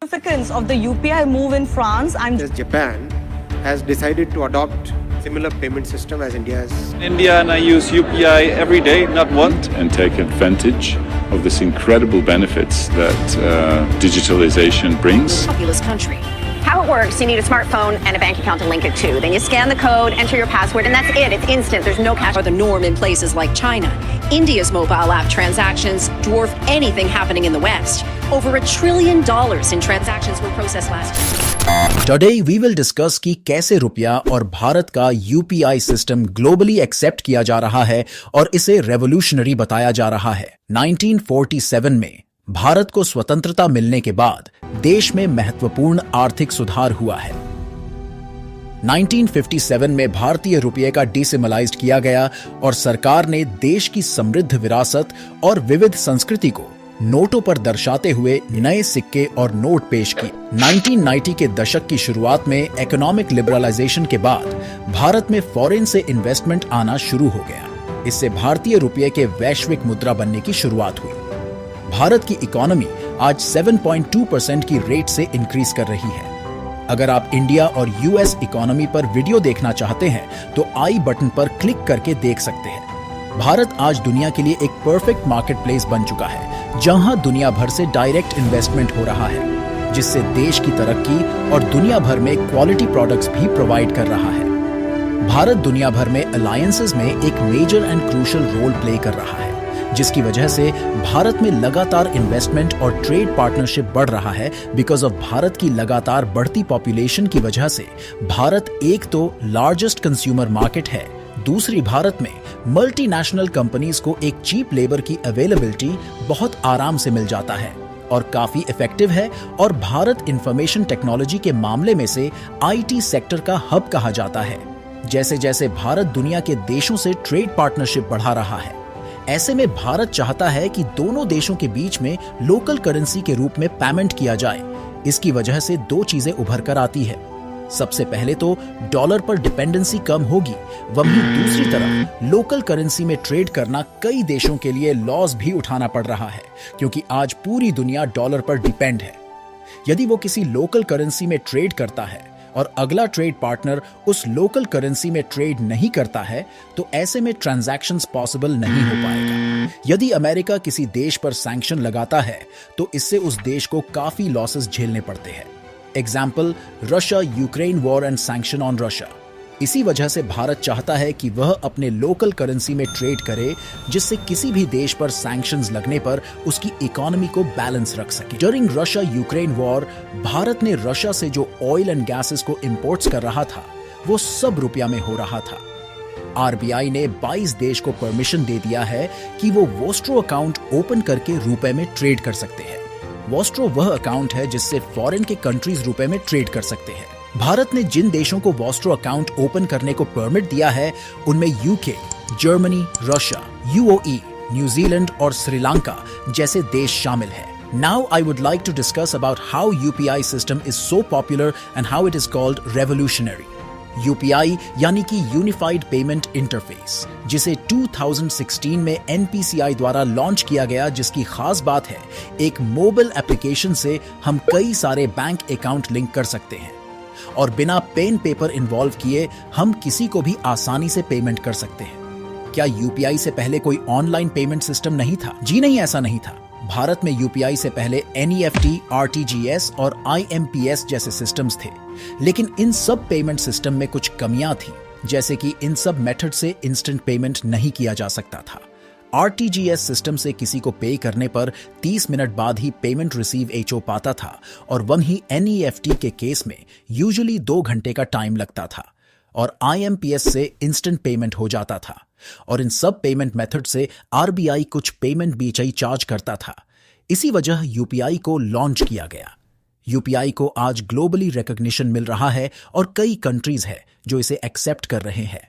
Significance of the UPI move in France. Japan has decided to adopt similar payment system as India's. India, and I use UPI every day, not once. And take advantage of this incredible benefits that digitalization brings. Populous country. How it works, you need a smartphone and a bank account to link it to. Then you scan the code, enter your password, and that's it. It's instant. There's no cash. Are the norm in places like China. India's mobile app transactions dwarf anything happening in the West. Over $1 trillion in transactions were processed last year. Today we will discuss कि कैसे रुपया और भारत का UPI system globally accept किया जा रहा है और इसे रेवोल्यूशनरी बताया जा रहा है। 1947 में भारत को स्वतंत्रता मिलने के बाद देश में महत्वपूर्ण आर्थिक सुधार हुआ है। 1957 में भारतीय रुपये का डिसिमलाइज्ड किया गया और सरकार ने देश की समृद्ध विरासत और विविध संस्कृति को नोटों पर दर्शाते हुए नए सिक्के और नोट पेश किए। 1990 के दशक की शुरुआत में इकोनॉमिक लिबरलाइजेशन के बाद भारत में फॉरेन से इन्वेस्टमेंट आना शुरू हो गया। इससे भारतीय रुपये के वैश्विक मुद्रा बनने की शुरुआत हुई। भारत की इकोनॉमी आज 7.2% की रेट से इंक्रीज कर रही है। अगर आप इंडिया और यूएस इकोनॉमी पर वीडियो देखना चाहते हैं तो आई बटन पर क्लिक करके देख सकते हैं। भारत आज दुनिया के लिए एक परफेक्ट मार्केट प्लेस बन चुका है, जहां दुनिया भर से डायरेक्ट इन्वेस्टमेंट हो रहा है, जिससे देश की तरक्की और दुनिया भर में क्वालिटी प्रोडक्ट्स भी प्रोवाइड कर रहा है। भारत दुनिया भर में अलायंसेस में एक major and crucial role play कर रहा है, जिसकी वजह से भारत में लगातार इन्वेस्टमेंट और ट्रेड पार्टनरशिप बढ़ रहा है। बिकॉज ऑफ भारत की लगातार बढ़ती पॉपुलेशन की वजह से भारत एक तो लार्जेस्ट कंज्यूमर मार्केट है, दूसरी भारत में मल्टीनेशनल कंपनीज को एक चीप लेबर की अवेलेबिलिटी बहुत आराम से मिल जाता है और काफी इफेक्टिव है। और भारत इंफॉर्मेशन टेक्नोलॉजी के मामले में से आईटी सेक्टर का हब कहा जाता है। जैसे जैसे भारत दुनिया के देशों से ट्रेड पार्टनरशिप बढ़ा रहा है, ऐसे में भारत चाहता है कि दोनों देशों के बीच में लोकल करेंसी के रूप में पेमेंट किया जाए। इसकी वजह से दो चीजें उभर कर आती है। सबसे पहले तो डॉलर पर डिपेंडेंसी कम होगी, वहीं दूसरी तरफ लोकल करेंसी में ट्रेड करना कई देशों के लिए लॉस भी उठाना पड़ रहा है, क्योंकि आज पूरी दुनिया डॉलर पर डिपेंड है। यदि वो किसी लोकल करेंसी में ट्रेड करता है और अगला ट्रेड पार्टनर उस लोकल करेंसी में ट्रेड नहीं करता है, तो ऐसे में ट्रांजैक्शंस पॉसिबल नहीं हो पाएगा। यदि अमेरिका किसी देश पर सैंक्शन लगाता है तो इससे उस देश को काफी लॉसेस झेलने पड़ते हैं। Example, Russia Ukraine war and sanction on Russia. इसी वजह से भारत चाहता है कि वह अपने लोकल करेंसी में ट्रेड करे, जिससे किसी भी देश पर सैंक्शंस लगने पर उसकी इकोनॉमी को बैलेंस रख सके। During Russia Ukraine war Bharat ने रशिया से जो ऑयल एंड गैसेस को इंपोर्ट्स कर रहा था वो सब रुपया में हो रहा था। आरबीआई ने 22 देश को परमिशन दे दिया है कि वो वोस्ट्रो अकाउंट ओपन करके रुपए में ट्रेड कर सकते हैं। वोस्ट्रो वह अकाउंट है जिससे फॉरेन के कंट्रीज रुपए में ट्रेड कर सकते हैं। भारत ने जिन देशों को वोस्ट्रो अकाउंट ओपन करने को परमिट दिया है उनमें यूके, जर्मनी, रशिया, यूओई, न्यूजीलैंड और श्रीलंका जैसे देश शामिल हैं। Now I would like to discuss about how UPI system is so popular and how it is called revolutionary. UPI यानी कि यूनिफाइड पेमेंट इंटरफेस, जिसे 2016 में NPCI द्वारा लॉन्च किया गया, जिसकी खास बात है एक मोबाइल एप्लीकेशन से हम कई सारे बैंक अकाउंट लिंक कर सकते हैं और बिना पेन पेपर इन्वॉल्व किए हम किसी को भी आसानी से पेमेंट कर सकते हैं। क्या यूपीआई से पहले कोई ऑनलाइन पेमेंट सिस्टम नहीं था? जी नहीं, ऐसा नहीं था। भारत में यूपीआई से पहले NEFT, RTGS और IMPS जैसे सिस्टम्स थे, लेकिन इन सब पेमेंट सिस्टम में कुछ कमियां थी, जैसे कि इन सब मेथड से इंस्टेंट पेमेंट नहीं किया जा सकता था। RTGS सिस्टम से किसी को पे करने पर 30 मिनट बाद ही पेमेंट रिसीव हो पाता था और वहीं NEFT के केस में यूजुअली 2 घंटे का टाइम लगता था और IMPS से इंस्टेंट पेमेंट हो जाता था। और इन सब पेमेंट मेथड से आरबीआई कुछ पेमेंट बीचाई चार्ज करता था। इसी वजह यूपीआई को लॉन्च किया गया। यूपीआई को आज ग्लोबली रिकॉग्निशन मिल रहा है और कई कंट्रीज है जो इसे एक्सेप्ट कर रहे हैं।